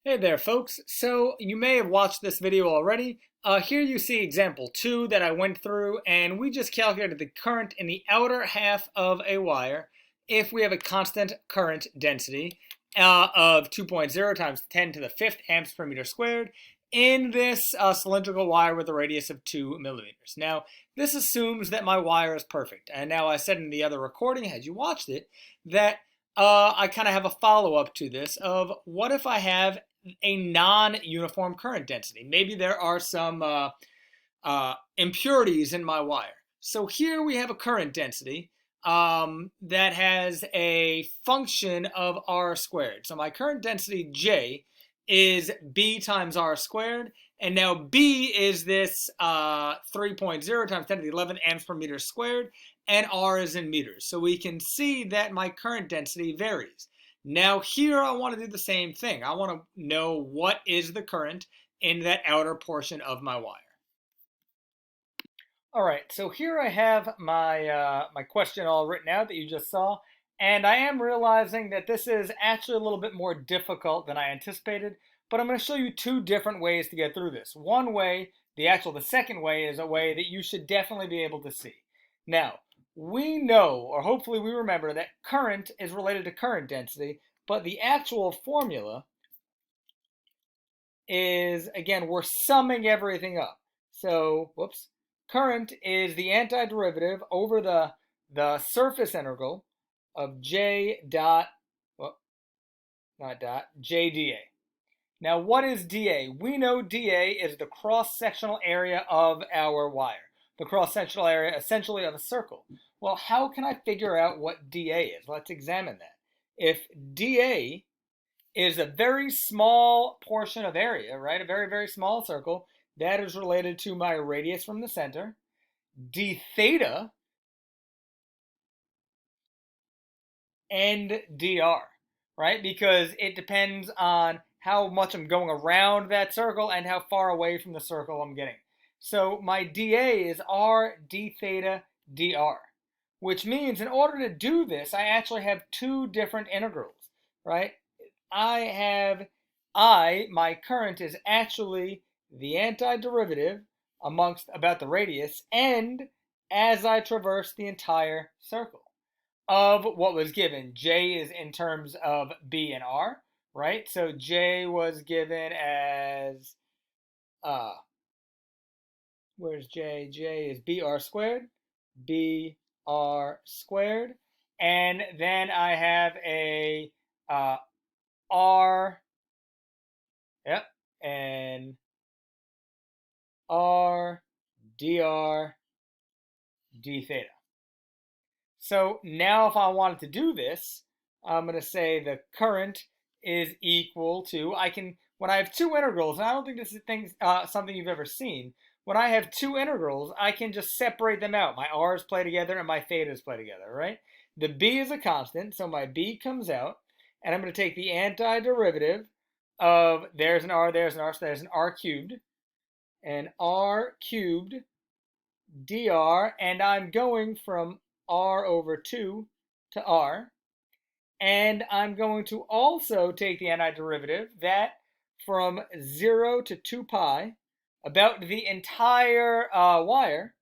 Hey there, folks. So you may have watched this video already. Here you see example 2 that I went through, and we just calculated the current in the outer half of a wire if we have a constant current density of 2.0 times 10 to the fifth amps per meter squared in this cylindrical wire with a radius of 2 millimeters. Now, this assumes that my wire is perfect. And now I said in the other recording, as you watched it, that I kind of have a follow-up to this of what if I have a non-uniform current density? Maybe there are some impurities in my wire. So here we have a current density that has a function of r squared. So my current density J is B times r squared. And now B is this 3.0 times 10 to the 11th amps per meter squared, and R is in meters. So we can see that my current density varies. Now here I want to do the same thing. I want to know what is the current in that outer portion of my wire. All right, so here I have my question all written out that you just saw, and I am realizing that this is actually a little bit more difficult than I anticipated, but I'm going to show you two different ways to get through this. One way, the second way, is a way that you should definitely be able to see. Now, we know, or hopefully we remember, that current is related to current density, but the actual formula is, again, we're summing everything up. So, whoops. Current is the antiderivative over the surface integral of J dot, well, not dot, J dA. Now, what is dA? We know dA is the cross-sectional area of our wire, the cross-sectional area essentially of a circle. Well, how can I figure out what dA is? Let's examine that. If dA is a very small portion of area, right, a very, very small circle, that is related to my radius from the center. D theta and dr, right? Because it depends on how much I'm going around that circle and how far away from the circle I'm getting. So my dA is r d theta dr, which means in order to do this, I actually have two different integrals, right? My current is actually the antiderivative about the radius and as I traverse the entire circle of what was given. J is in terms of B and R, right? So J was given as, where's J? J is BR squared, BR squared. And then I have a R, yep, and R dr d theta. So now if I wanted to do this, I'm going to say the current is equal to, when I have two integrals, and I don't think this is something you've ever seen, when I have two integrals, I can just separate them out. My r's play together and my thetas play together, right? The b is a constant, so my b comes out, and I'm going to take the antiderivative of, there's an r, so there's an r cubed, and r cubed dr, and I'm going from r over 2 to r. And I'm going to also take the antiderivative, that from 0 to 2 pi, about the entire wire.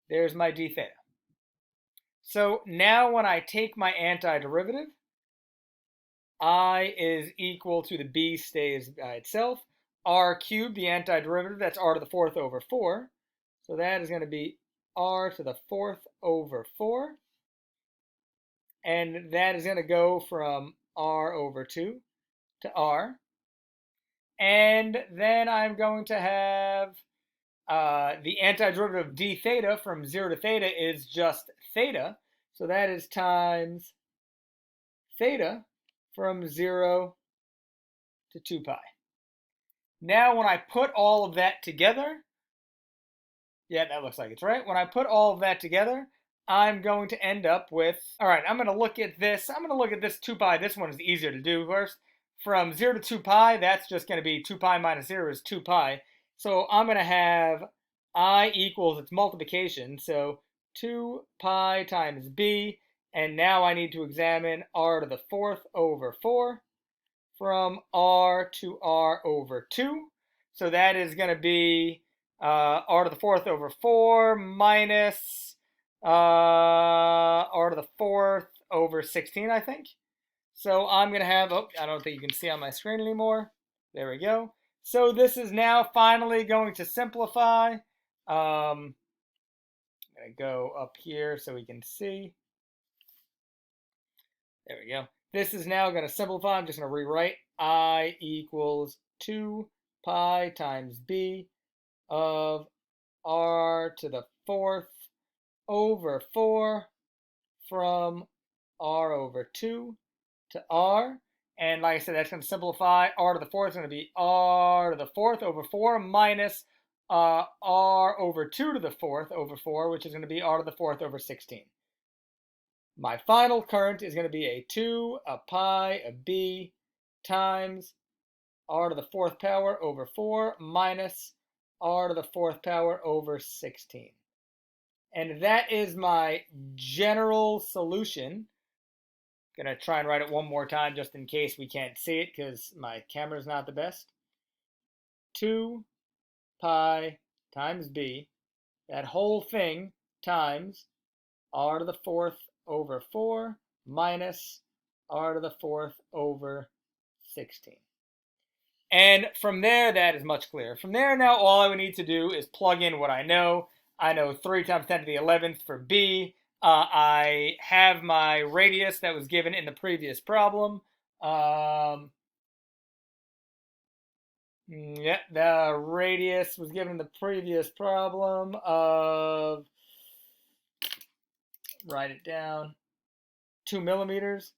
There's my d theta. So now when I take my antiderivative, I is equal to the b stays by itself. R cubed, the antiderivative, that's r to the fourth over 4. So that is going to be r to the fourth over 4. And that is going to go from r over 2 to r. And then I'm going to have the antiderivative of d theta from 0 to theta is just theta. So that is times theta from 0 to 2 pi. Now when I put all of that together, yeah, that looks like it's right. When I put all of that together, I'm going to end up with, all right, I'm going to look at this. I'm going to look at this 2 pi. This one is easier to do first. From 0 to 2 pi, that's just going to be 2 pi minus 0 is 2 pi. So I'm going to have I equals its multiplication. So 2 pi times b. And now I need to examine r to the fourth over 4. from r to r over 2. So that is going to be r to the 4th over 4 minus r to the 4th over 16, I think. So I'm going to have, oh, I don't think you can see on my screen anymore. There we go. So this is now finally going to simplify. I'm going to go up here so we can see. There we go. This is now going to simplify. I'm just going to rewrite I equals 2 pi times b of r to the 4th over 4 from r over 2 to r. And like I said, that's going to simplify. R to the 4th is going to be r to the 4th over 4 minus r over 2 to the 4th over 4, which is going to be r to the 4th over 16. My final current is going to be a 2, a pi, a b times r to the 4th power over 4 minus r to the 4th power over 16. And that is my general solution. Going to try and write it one more time just in case we can't see it because my camera's not the best. 2 pi times b, that whole thing, times r to the 4th over 4 minus r to the 4th over 16. And from there, that is much clearer. From there, now all I would need to do is plug in what I know. I know 3 times 10 to the 11th for b. I have my radius that was given in the previous problem. Yeah, the radius was given in the previous problem of, write it down, 2 millimeters.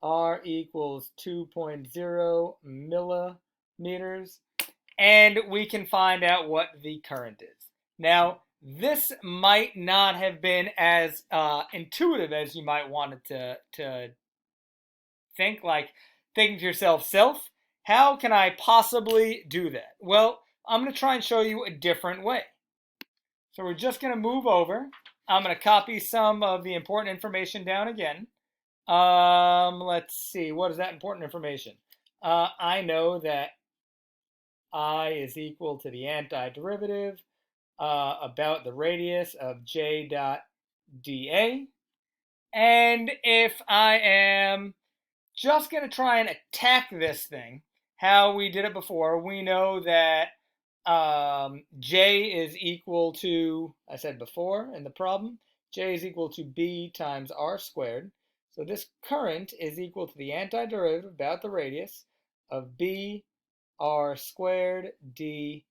R equals 2.0 millimeters. And we can find out what the current is. Now, this might not have been as intuitive as you might want it to think, like thinking to yourself, how can I possibly do that? Well, I'm going to try and show you a different way. So we're just going to move over. I'm going to copy some of the important information down again. Let's see, what is that important information? I know that I is equal to the antiderivative about the radius of j dot dA. And if I am just going to try and attack this thing, how we did it before, we know that j is equal to, I said before in the problem, j is equal to b times r squared. So this current is equal to the antiderivative about the radius of b r squared dA.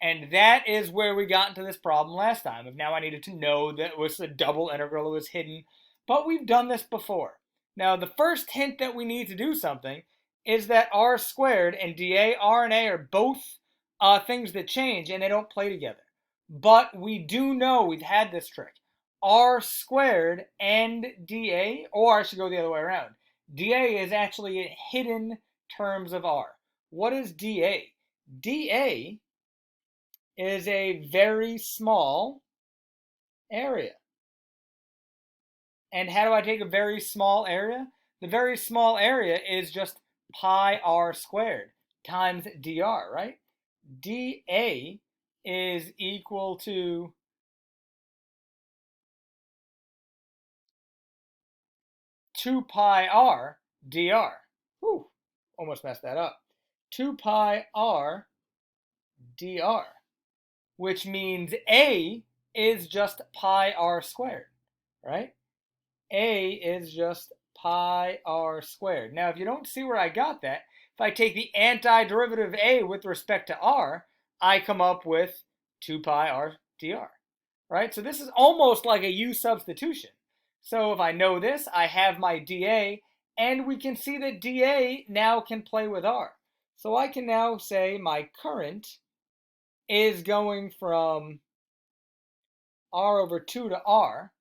And that is where we got into this problem last time. Of now I needed to know that it was a double integral, it was hidden. But we've done this before. Now the first hint that we need to do something is that r squared and dA, r and a are both things that change and they don't play together. But we do know, we've had this trick, r squared and dA, or I should go the other way around. dA is actually in hidden terms of r. What is dA? dA is a very small area. And how do I take a very small area? The very small area is just pi r squared times dr, right? dA is equal to 2 pi r dr. Whew, almost messed that up. 2 pi r dr, which means A is just pi r squared, right? A is just pi r squared. Now, if you don't see where I got that, if I take the antiderivative of A with respect to r, I come up with 2 pi r dr, right? So this is almost like a U substitution. So if I know this, I have my dA, and we can see that dA now can play with r. So I can now say my current is going from r over 2 to r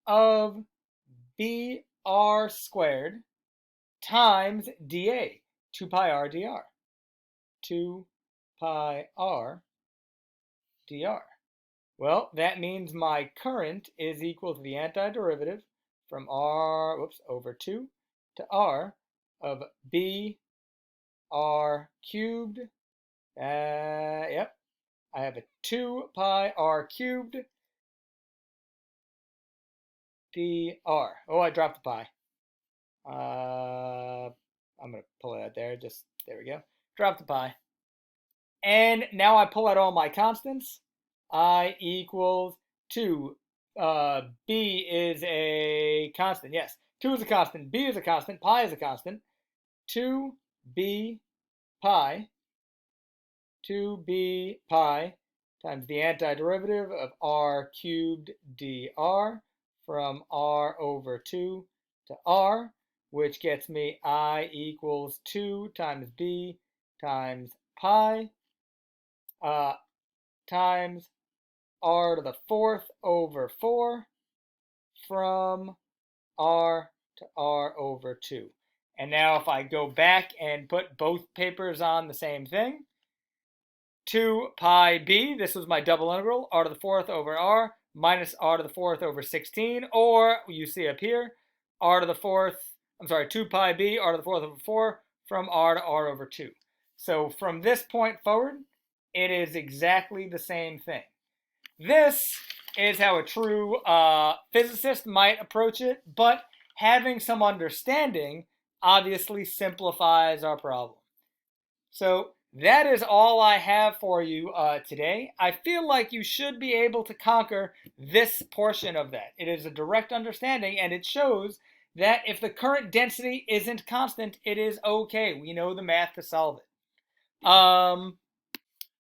of br squared times dA, 2 pi r dr. 2 pi r dr. Well, that means my current is equal to the antiderivative from r over 2 to r of b r cubed. Yep, I have a 2 pi r cubed dr. Oh, I dropped the pi. I'm going to pull it out there. Just, there we go. Drop the pi. And now I pull out all my constants. I equals 2. B is a constant. Yes, 2 is a constant. B is a constant. Pi is a constant. 2b pi. 2b pi times the antiderivative of r cubed dr from r over 2 to r, which gets me I equals 2 times b times pi times r to the 4th over 4 from r to r over 2. And now if I go back and put both papers on the same thing, 2 pi b, this was my double integral, r to the 4th over r, minus r to the 4th over 16, or you see up here, r to the 4th, 2 pi b, r to the 4th over 4, from r to r over 2. So from this point forward, it is exactly the same thing. This is how a true physicist might approach it, but having some understanding obviously simplifies our problem. So that is all I have for you today. I feel like you should be able to conquer this portion of that. It is a direct understanding, and it shows that if the current density isn't constant, it is okay. We know the math to solve it.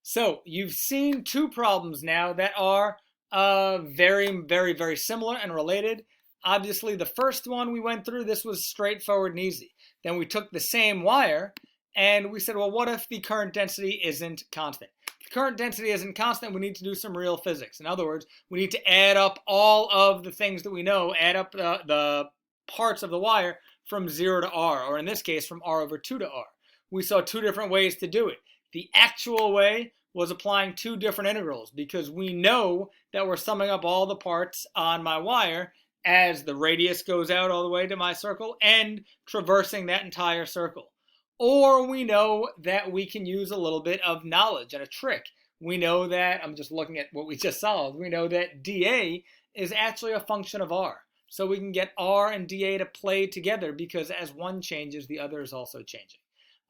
So you've seen two problems now that are very, very, very similar and related. Obviously, the first one we went through, this was straightforward and easy. Then we took the same wire, and we said, well, what if the current density isn't constant? If the current density isn't constant, we need to do some real physics. In other words, we need to add up all of the things that we know, add up the parts of the wire from 0 to r, or in this case, from r over 2 to r. We saw two different ways to do it. The actual way was applying two different integrals, because we know that we're summing up all the parts on my wire as the radius goes out all the way to my circle and traversing that entire circle. Or we know that we can use a little bit of knowledge and a trick. We know that, I'm just looking at what we just solved, we know that dA is actually a function of r. So we can get r and dA to play together, because as one changes, the other is also changing.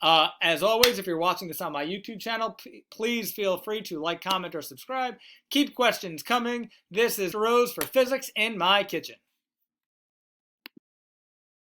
As always, if you're watching this on my YouTube channel, please feel free to like, comment, or subscribe. Keep questions coming. This is Rose for Physics in My Kitchen.